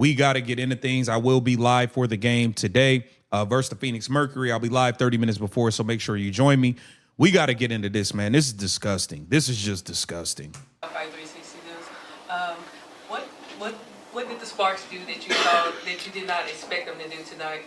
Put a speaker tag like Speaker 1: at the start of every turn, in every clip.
Speaker 1: We got to get into things. I will be live for the game today versus the Phoenix Mercury. I'll be live 30 minutes before, so make sure you join me. We got to get into this, man. This is disgusting. This is just disgusting.
Speaker 2: 360 News. What what did the Sparks do that you saw that you did not expect them to do tonight,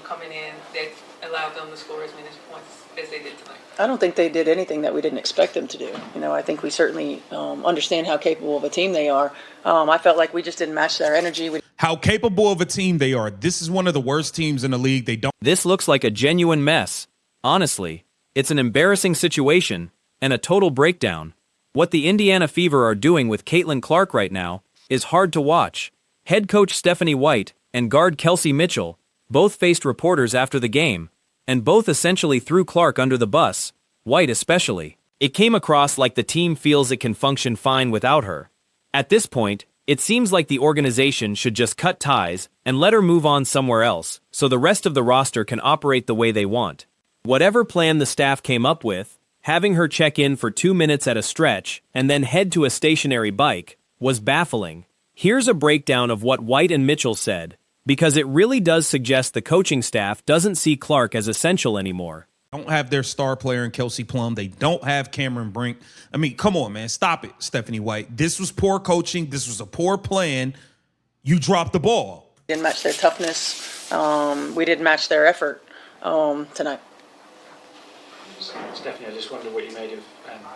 Speaker 2: coming in, that allowed them to score as many points as they did tonight?
Speaker 3: I don't think they did anything that we didn't expect them to do. I think we certainly understand how capable of a team they are. I felt like we just didn't match their energy.
Speaker 1: How capable of a team they are. This is one of the worst teams in the league.
Speaker 4: This looks like a genuine mess. Honestly, it's an embarrassing situation and a total breakdown. What the Indiana Fever are doing with Caitlin Clark right now is hard to watch. Head coach Stephanie White and guard Kelsey Mitchell both faced reporters after the game, and both essentially threw Clark under the bus, White especially. It came across like the team feels it can function fine without her. At this point, it seems like the organization should just cut ties and let her move on somewhere else so the rest of the roster can operate the way they want. Whatever plan the staff came up with, having her check in for 2 minutes at a stretch and then head to a stationary bike was baffling. Here's a breakdown of what White and Mitchell said, because it really does suggest the coaching staff doesn't see Clark as essential anymore.
Speaker 1: Don't have their star player in Kelsey Plum. They don't have Cameron Brink. I mean, come on, man. Stop it, Stephanie White. This was poor coaching. This was a poor plan. You dropped the ball.
Speaker 3: Didn't match their toughness. We didn't match their effort tonight.
Speaker 5: Stephanie, I just wonder what you made of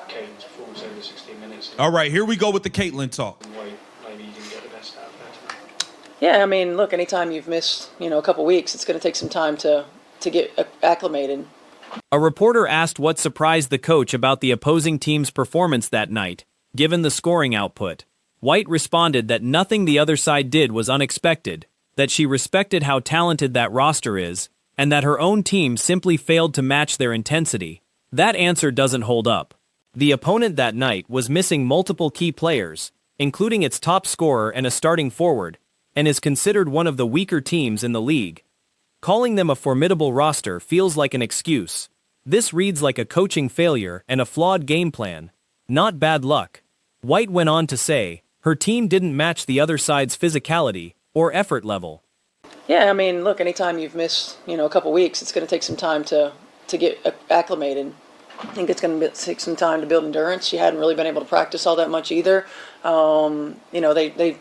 Speaker 5: Caitlin's performance over the 16 minutes.
Speaker 1: All right, here we go with the Caitlin talk.
Speaker 5: Why maybe you didn't get the best out of her tonight.
Speaker 3: Yeah, I mean, look, anytime you've missed, a couple weeks, it's going to take some time to get acclimated.
Speaker 4: A reporter asked what surprised the coach about the opposing team's performance that night, given the scoring output. White responded that nothing the other side did was unexpected, that she respected how talented that roster is, and that her own team simply failed to match their intensity. That answer doesn't hold up. The opponent that night was missing multiple key players, including its top scorer and a starting forward, and is considered one of the weaker teams in the league. Calling them a formidable roster feels like an excuse. This reads like a coaching failure and a flawed game plan, not bad luck. White went on to say, her team didn't match the other side's physicality or effort level.
Speaker 3: Yeah, I mean, look, anytime you've missed, a couple weeks, it's going to take some time to get acclimated. I think it's going to take some time to build endurance. She hadn't really been able to practice all that much either. They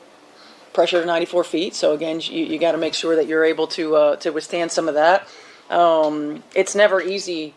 Speaker 3: pressured 94 feet, so again, you got to make sure that you're able to withstand some of that. It's never easy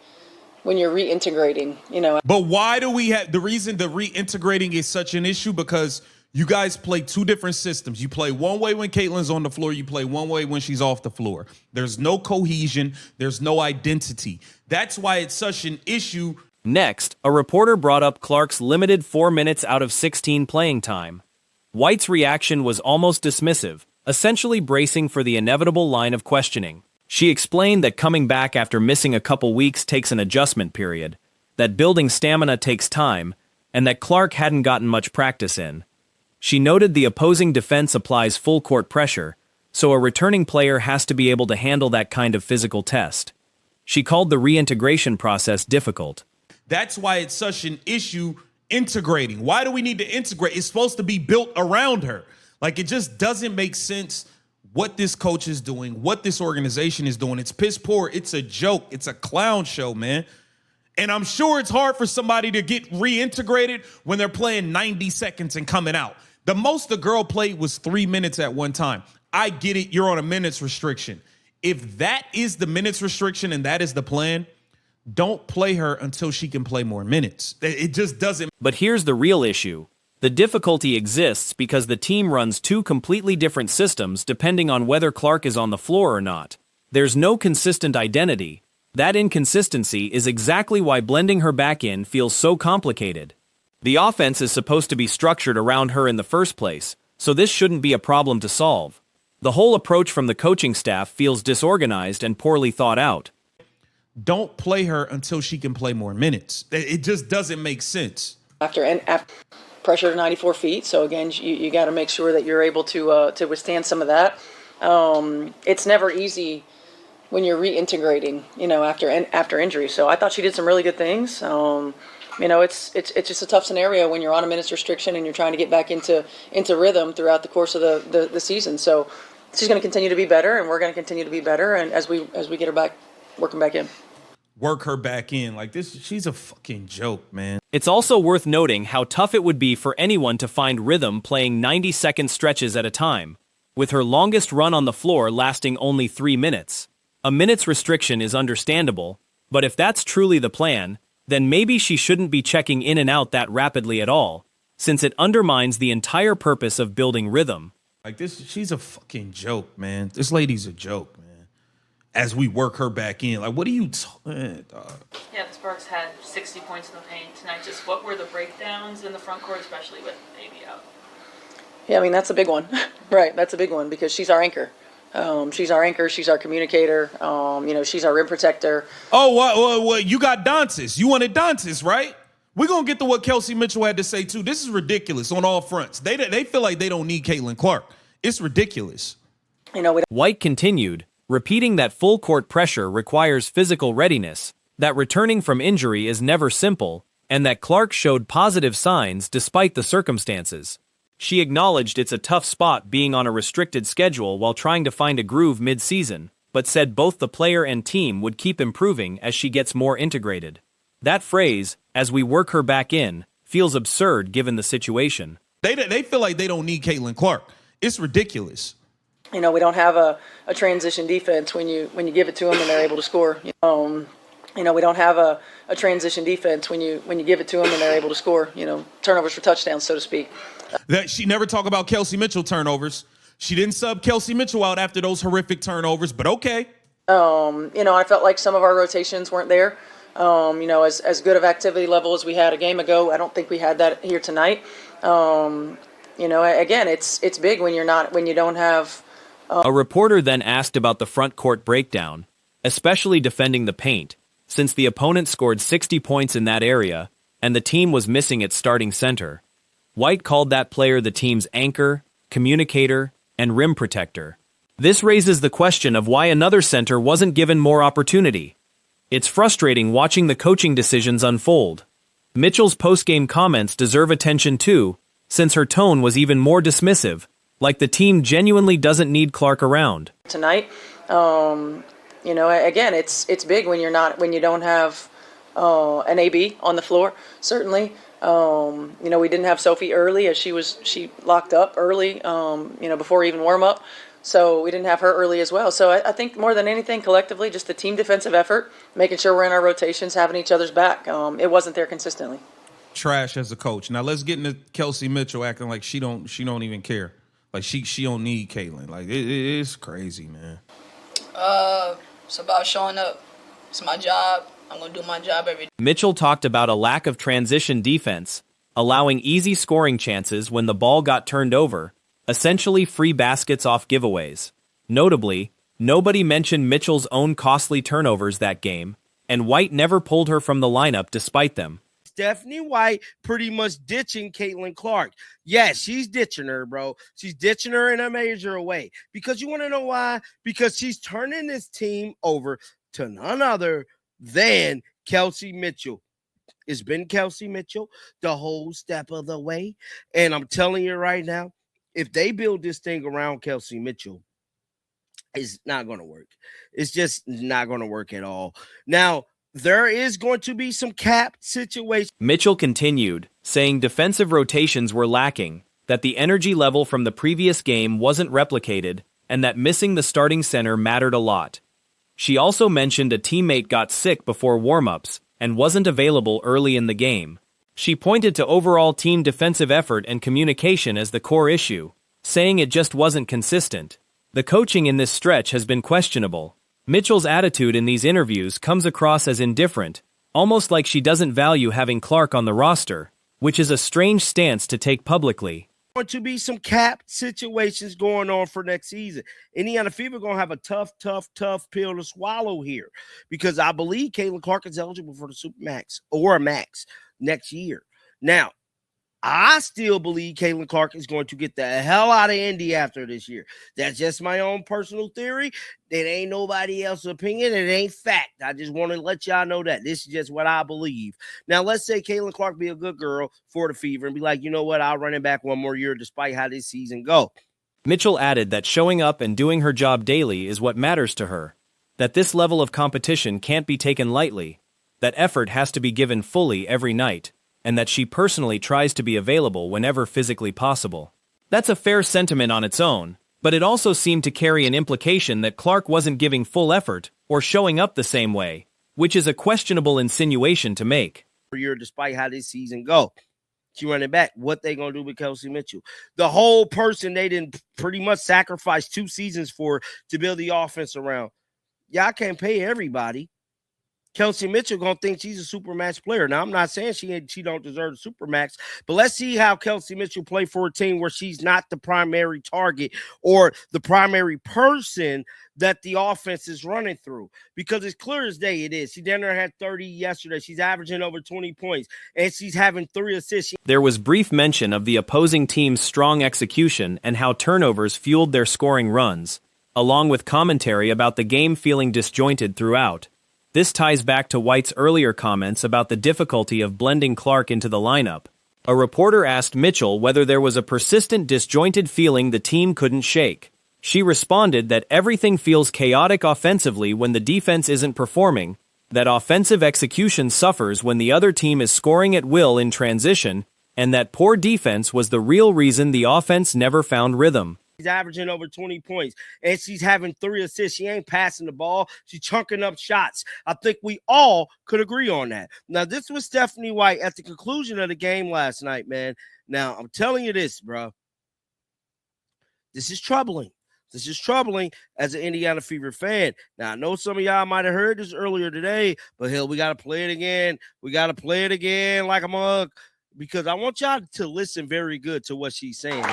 Speaker 3: when you're reintegrating,
Speaker 1: But why do we have the reason the reintegrating is such an issue? Because you guys play two different systems. You play one way when Caitlin's on the floor. You play one way when she's off the floor. There's no cohesion. There's no identity. That's why it's such an issue.
Speaker 4: Next, a reporter brought up Clark's limited 4 minutes out of 16 playing time. White's reaction was almost dismissive, essentially bracing for the inevitable line of questioning. She explained that coming back after missing a couple weeks takes an adjustment period, that building stamina takes time, and that Clark hadn't gotten much practice in. She noted the opposing defense applies full court pressure, so a returning player has to be able to handle that kind of physical test. She called the reintegration process difficult.
Speaker 1: That's why it's such an issue integrating. Why do we need to integrate? It's supposed to be built around her. Like, it just doesn't make sense what this coach is doing, what this organization is doing. It's piss poor. It's a joke. It's a clown show, man. And I'm sure it's hard for somebody to get reintegrated when they're playing 90 seconds and coming out. The most the girl played was 3 minutes at one time. I get it. You're on a minutes restriction. If that is the minutes restriction and that is the plan, don't play her until she can play more minutes. It just doesn't.
Speaker 4: But here's the real issue. The difficulty exists because the team runs two completely different systems depending on whether Clark is on the floor or not. There's no consistent identity. That inconsistency is exactly why blending her back in feels so complicated. The offense is supposed to be structured around her in the first place, so this shouldn't be a problem to solve. The whole approach from the coaching staff feels disorganized and poorly thought out.
Speaker 1: Don't play her until she can play more minutes. It just doesn't make sense.
Speaker 3: After pressure 94 feet, so again, you got to make sure that you're able to withstand some of that. It's never easy when you're reintegrating, after injury. So I thought she did some really good things. It's just a tough scenario when you're on a minutes restriction and you're trying to get back into rhythm throughout the course of the season. So she's going to continue to be better, and we're going to continue to be better, and as we get her back, working back in.
Speaker 1: Work her back in. Like this, she's a fucking joke, man.
Speaker 4: It's also worth noting how tough it would be for anyone to find rhythm playing 90-second stretches at a time, with her longest run on the floor lasting only 3 minutes. A minute's restriction is understandable, but if that's truly the plan, then maybe she shouldn't be checking in and out that rapidly at all, since it undermines the entire purpose of building rhythm.
Speaker 1: Like this, she's a fucking joke, man. This lady's a joke, man. As we work her back in, like, what are you talking?
Speaker 6: Yeah, the Sparks had 60 points in the paint tonight. Just what were the breakdowns in the front court, especially with AB out?
Speaker 3: Yeah, I mean, that's a big one. Right, that's a big one because she's our anchor. She's our anchor. She's our communicator. She's our rim protector.
Speaker 1: Oh, what? You got Dantas. You wanted Dantas, right? We're going to get to what Kelsey Mitchell had to say, too. This is ridiculous on all fronts. They feel like they don't need Caitlin Clark. It's ridiculous.
Speaker 4: White continued, repeating that full court pressure requires physical readiness, that returning from injury is never simple, and that Clark showed positive signs despite the circumstances. She acknowledged it's a tough spot being on a restricted schedule while trying to find a groove mid-season, but said both the player and team would keep improving as she gets more integrated. That phrase, as we work her back in, feels absurd given the situation.
Speaker 1: They feel like they don't need Caitlin Clark. It's ridiculous.
Speaker 3: We don't have a transition defense when you give it to them and they're able to score. We don't have a transition defense when you give it to them and they're able to score. Turnovers for touchdowns, so to speak.
Speaker 1: That she never talked about Kelsey Mitchell turnovers. She didn't sub Kelsey Mitchell out after those horrific turnovers, but okay.
Speaker 3: I felt like some of our rotations weren't there. As good of activity level as we had a game ago, I don't think we had that here tonight. Again, it's big when you don't have.
Speaker 4: A reporter then asked about the front court breakdown, especially defending the paint, since the opponent scored 60 points in that area, and the team was missing its starting center. White called that player the team's anchor, communicator, and rim protector. This raises the question of why another center wasn't given more opportunity. It's frustrating watching the coaching decisions unfold. Mitchell's post-game comments deserve attention too, since her tone was even more dismissive, like the team genuinely doesn't need Clark around.
Speaker 3: Tonight, again, it's big when you don't have an AB on the floor. Certainly, we didn't have Sophie early as she locked up early, before even warm up. So we didn't have her early as well. So I think more than anything, collectively, just the team defensive effort, making sure we're in our rotations, having each other's back. It wasn't there consistently.
Speaker 1: Trash as a coach. Now let's get into Kelsey Mitchell acting like she don't even care. Like she don't need Caitlin. Like it's crazy, man.
Speaker 7: It's about showing up. It's my job. I'm gonna do my job every day.
Speaker 4: Mitchell talked about a lack of transition defense, allowing easy scoring chances when the ball got turned over, essentially free baskets off giveaways. Notably, nobody mentioned Mitchell's own costly turnovers that game, and White never pulled her from the lineup despite them.
Speaker 8: Stephanie White pretty much ditching Caitlin Clark. Yes, she's ditching her, bro. She's ditching her in a major way. Because you want to know why? Because she's turning this team over to none other than Kelsey Mitchell. It's been Kelsey Mitchell the whole step of the way. And I'm telling you right now, if they build this thing around Kelsey Mitchell, it's not going to work. It's just not going to work at all. Now, there is going to be some cap situation.
Speaker 4: Mitchell continued, saying defensive rotations were lacking, that the energy level from the previous game wasn't replicated, and that missing the starting center mattered a lot. She also mentioned a teammate got sick before warm-ups and wasn't available early in the game. She pointed to overall team defensive effort and communication as the core issue, saying it just wasn't consistent. The coaching in this stretch has been questionable. Mitchell's attitude in these interviews comes across as indifferent, almost like she doesn't value having Clark on the roster, which is a strange stance to take publicly.
Speaker 8: Going to be some cap situations going on for next season. Indiana Fever going to have a tough pill to swallow here because I believe Caitlin Clark is eligible for the Supermax or a max next year. Now, I still believe Caitlin Clark is going to get the hell out of Indy after this year. That's just my own personal theory. It ain't nobody else's opinion. It ain't fact. I just want to let y'all know that. This is just what I believe. Now, let's say Caitlin Clark be a good girl for the Fever and be like, you know what, I'll run it back one more year despite how this season go.
Speaker 4: Mitchell added that showing up and doing her job daily is what matters to her, that this level of competition can't be taken lightly, that effort has to be given fully every night, and that she personally tries to be available whenever physically possible. That's a fair sentiment on its own, but it also seemed to carry an implication that Clark wasn't giving full effort or showing up the same way, which is a questionable insinuation to make.
Speaker 8: Year despite how this season go. She running back. What they gonna do with Kelsey Mitchell? The whole person they didn't pretty much sacrifice 2 seasons for to build the offense around. Y'all can't pay everybody. Kelsey Mitchell gonna think she's a supermax player. Now I'm not saying she don't deserve the supermax, but let's see how Kelsey Mitchell play for a team where she's not the primary target or the primary person that the offense is running through. Because it's clear as day it is. She down there had 30 yesterday. She's averaging over 20 points, and she's having 3 assists.
Speaker 4: There was brief mention of the opposing team's strong execution and how turnovers fueled their scoring runs, along with commentary about the game feeling disjointed throughout. This ties back to White's earlier comments about the difficulty of blending Clark into the lineup. A reporter asked Mitchell whether there was a persistent disjointed feeling the team couldn't shake. She responded that everything feels chaotic offensively when the defense isn't performing, that offensive execution suffers when the other team is scoring at will in transition, and that poor defense was the real reason the offense never found rhythm.
Speaker 8: She's averaging over 20 points, and she's having 3 assists. She ain't passing the ball. She's chunking up shots. I think we all could agree on that. Now, this was Stephanie White at the conclusion of the game last night, man. Now, I'm telling you this, bro. This is troubling. This is troubling as an Indiana Fever fan. Now, I know some of y'all might have heard this earlier today, but hell, we got to play it again. We got to play it again like a mug. Because I want y'all to listen very good to what she's saying.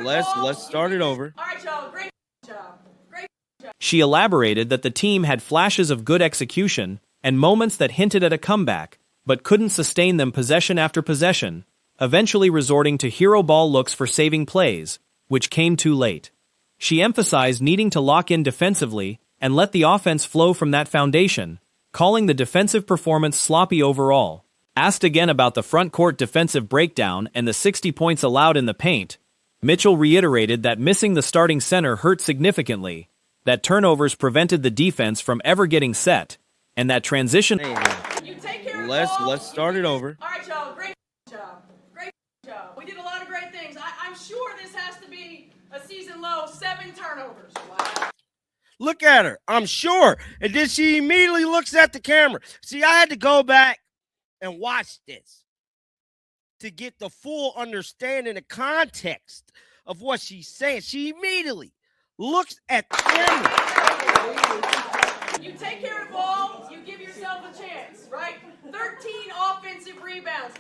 Speaker 8: Let's start it over.
Speaker 9: All right, y'all. Great job. Great job.
Speaker 4: She elaborated that the team had flashes of good execution and moments that hinted at a comeback, but couldn't sustain them possession after possession, eventually resorting to hero ball looks for saving plays, which came too late. She emphasized needing to lock in defensively and let the offense flow from that foundation, calling the defensive performance sloppy overall. Asked again about the front court defensive breakdown and the 60 points allowed in the paint, Mitchell reiterated that missing the starting center hurt significantly, that turnovers prevented the defense from ever getting set, and that transition...
Speaker 8: Let's start it over.
Speaker 9: All right, y'all. Great job. Great job. We did a lot of great things. I'm sure this has to be a season low 7 turnovers. Wow.
Speaker 8: Look at her. I'm sure. And then she immediately looks at the camera. See, I had to go back and watch this to get the full understanding and context of what she's saying. She immediately looks at the camera.
Speaker 9: You take care of the ball, you give yourself a chance, right? 13 offensive rebounds.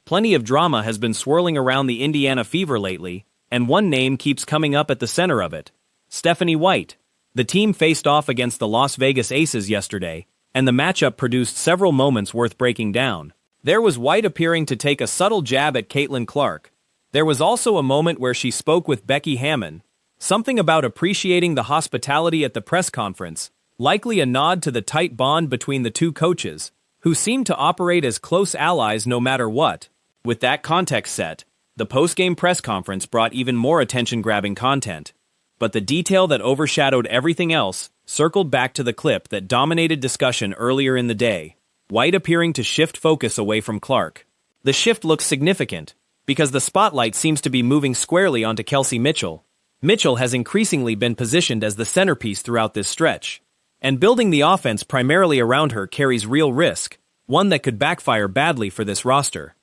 Speaker 4: Plenty of drama has been swirling around the Indiana Fever lately, and one name keeps coming up at the center of it: Stephanie White. The team faced off against the Las Vegas Aces yesterday, and the matchup produced several moments worth breaking down. There was White appearing to take a subtle jab at Caitlin Clark. There was also a moment where she spoke with Becky Hammon, something about appreciating the hospitality at the press conference, likely a nod to the tight bond between the two coaches, who seemed to operate as close allies no matter what. With that context set, the post-game press conference brought even more attention-grabbing content. But the detail that overshadowed everything else circled back to the clip that dominated discussion earlier in the day, White appearing to shift focus away from Clark. The shift looks significant, because the spotlight seems to be moving squarely onto Kelsey Mitchell. Mitchell has increasingly been positioned as the centerpiece throughout this stretch, and building the offense primarily around her carries real risk, one that could backfire badly for this roster.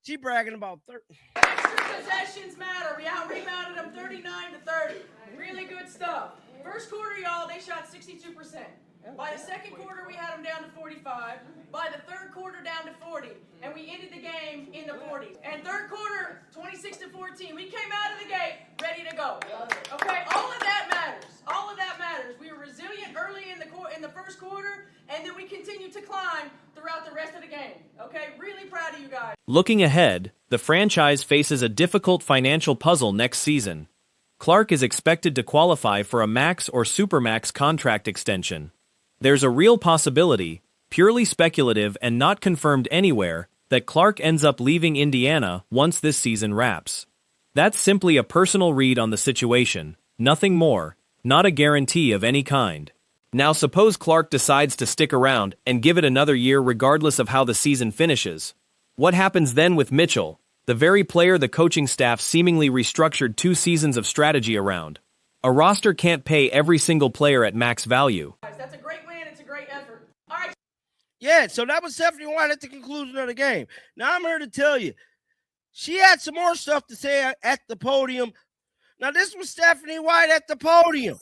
Speaker 8: She bragging about 30.
Speaker 9: Extra possessions matter. We out-rebounded them 39-30. Really good stuff. First quarter, y'all, they shot 62%. By the second quarter, we had them down to 45. By the third quarter, down to 40. And we ended the game in the 40s. And third quarter, 26-14. We came out of the gate ready to go. Okay, all of that matters. All of that matters. We were resilient early in the first quarter, and then we continued to climb throughout throughout the rest of the game. Okay, really proud of you guys.
Speaker 4: Looking ahead, the franchise faces a difficult financial puzzle next season. Clark is expected to qualify for a max or supermax contract extension. There's a real possibility, purely speculative and not confirmed anywhere, that Clark ends up leaving Indiana once this season wraps. That's simply a personal read on the situation, nothing more, not a guarantee of any kind. Now suppose Clark decides to stick around and give it another year regardless of how the season finishes. What happens then with Mitchell, the very player the coaching staff seemingly restructured 2 seasons of strategy around? A roster can't pay every single player at max value.
Speaker 9: That's a great win. It's a great effort. All right.
Speaker 8: Yeah, so that was Stephanie White at the conclusion of the game. Now I'm here to tell you, she had some more stuff to say at the podium. Now this was Stephanie White at the podium.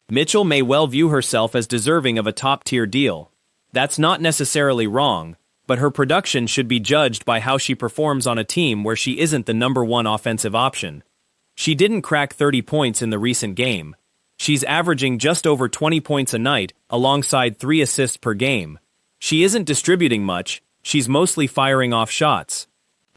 Speaker 4: Mitchell may well view herself as deserving of a top-tier deal. That's not necessarily wrong, but her production should be judged by how she performs on a team where she isn't the number one offensive option. She didn't crack 30 points in the recent game. She's averaging just over 20 points a night, alongside 3 assists per game. She isn't distributing much, she's mostly firing off shots.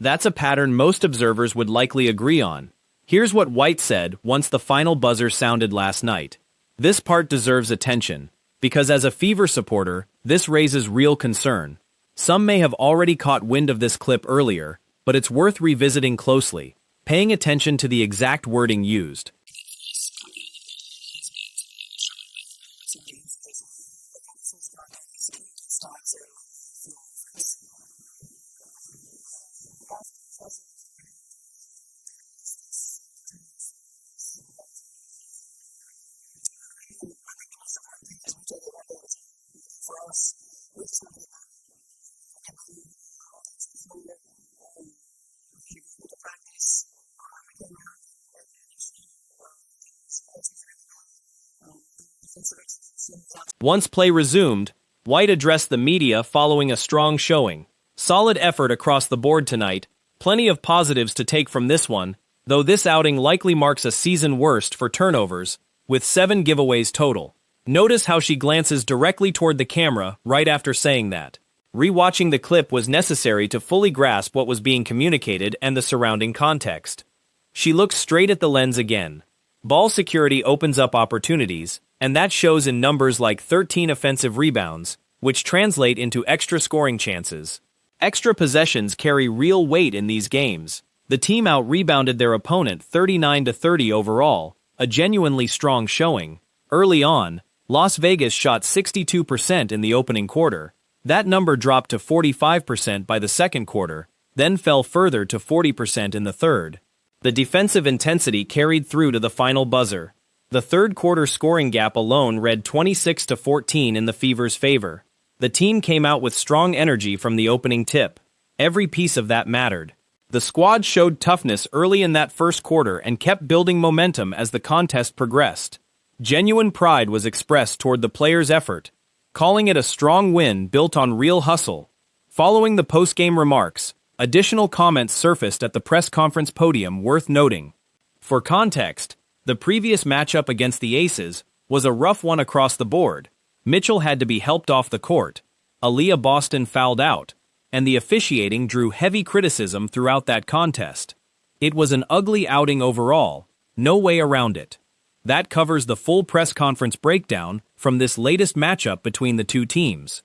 Speaker 4: That's a pattern most observers would likely agree on. Here's what White said once the final buzzer sounded last night. This part deserves attention, because as a Fever supporter, this raises real concern. Some may have already caught wind of this clip earlier, but it's worth revisiting closely, paying attention to the exact wording used. Once play resumed, White addressed the media following a strong showing. Solid effort across the board tonight, plenty of positives to take from this one, though this outing likely marks a season worst for turnovers, with 7 giveaways total. Notice how she glances directly toward the camera right after saying that. Rewatching the clip was necessary to fully grasp what was being communicated and the surrounding context. She looks straight at the lens again. Ball security opens up opportunities, and that shows in numbers like 13 offensive rebounds, which translate into extra scoring chances. Extra possessions carry real weight in these games. The team out-rebounded their opponent 39-30 overall, a genuinely strong showing. Early on, Las Vegas shot 62% in the opening quarter. That number dropped to 45% by the second quarter, then fell further to 40% in the third. The defensive intensity carried through to the final buzzer. The third quarter scoring gap alone read 26-14 in the Fever's favor. The team came out with strong energy from the opening tip. Every piece of that mattered. The squad showed toughness early in that first quarter and kept building momentum as the contest progressed. Genuine pride was expressed toward the players' effort, calling it a strong win built on real hustle. Following the post-game remarks, additional comments surfaced at the press conference podium worth noting. For context, the previous matchup against the Aces was a rough one across the board. Mitchell had to be helped off the court, Aaliyah Boston fouled out, and the officiating drew heavy criticism throughout that contest. It was an ugly outing overall, no way around it. That covers the full press conference breakdown from this latest matchup between the two teams.